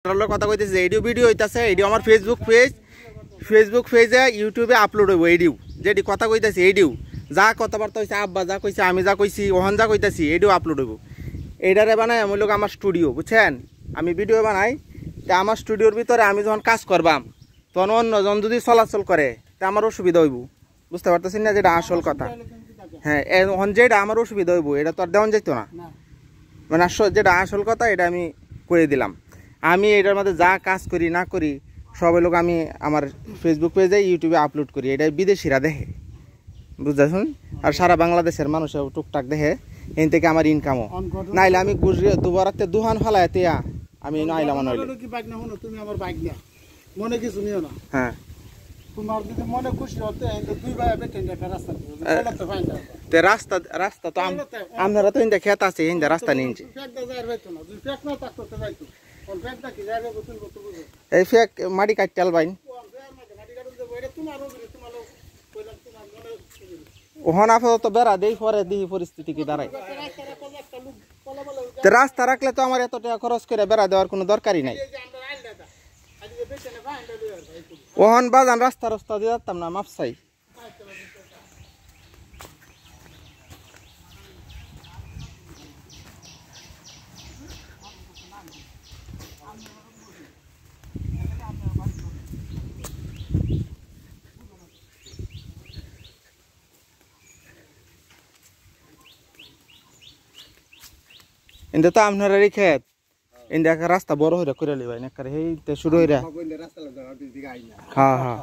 কথা কইতেছে এইডিও ভিডিও হইতাছে, এইডিও আমার ফেসবুক পেজে ইউটিউবে আপলোড হইব। এইডিও যেটি কথা কইতাছি এইডিও যা কথাবার্তা হয়েছে, আব্বা যা কইছে, আমি যা কইছি, ওহন যা কইতাছি, এইডিও আপলোড হইব। এইটারে বানাই আমি লোক আমার স্টুডিও, বুঝছেন? আমি ভিডিও বানাই, তা আমার স্টুডিওর ভিতরে আমি যখন কাজ করবাম তখন অন্যজন যদি চলাচল করে তা আমার অসুবিধা হইব। বুঝতে পারতেছেন না? যেটা আসল কথা। হ্যাঁ, এখন যেটা আমার অসুবিধা হইব এটা তো আর দেওয়া যেত না। মানে যেটা আসল কথা এটা আমি করে দিলাম। আমি এটার মধ্যে যা কাজ করি না করি সবাই লোক আমি আমার ফেসবুক পেজে ইউটিউবে আপলোড করি। এটা বিদেশিরা দেখে, বুঝতেছেন? আর সারা বাংলাদেশের মানুষও টুকটাক দেখে, এন থেকে আমার ইনকামও। নাইলে আমি দুবারাতে দুহান ফালায় তিয়া আমি নাইলাম মনে কিছু নিও না। হ্যাঁ, তোমার যদি মনে খুশি হতে দুই ভাই রাস্তা তো আপনারা তো ইন্দা খেত আছে, ইন্দা রাস্তা নিয়েছে। এই ফেক মাটি কাটতে আলবাইন ওহন আপাতত বেড়া দেই, পরে দিই পরিস্থিতি কি দাঁড়ায়। রাস্তা রাখলে তো আমার এত টাকা খরচ করে বেড়া দেওয়ার কোনো দরকারই নাই। ওহন বাজান রাস্তা দিয়ে যাতাম না, মাপসাই। ইন্দা তো আপনারারই খেত, ইন্দা রাস্তা বড় হইরা করে লিবাই না করে হেই শুরু হইরা। হ্যাঁ হ্যাঁ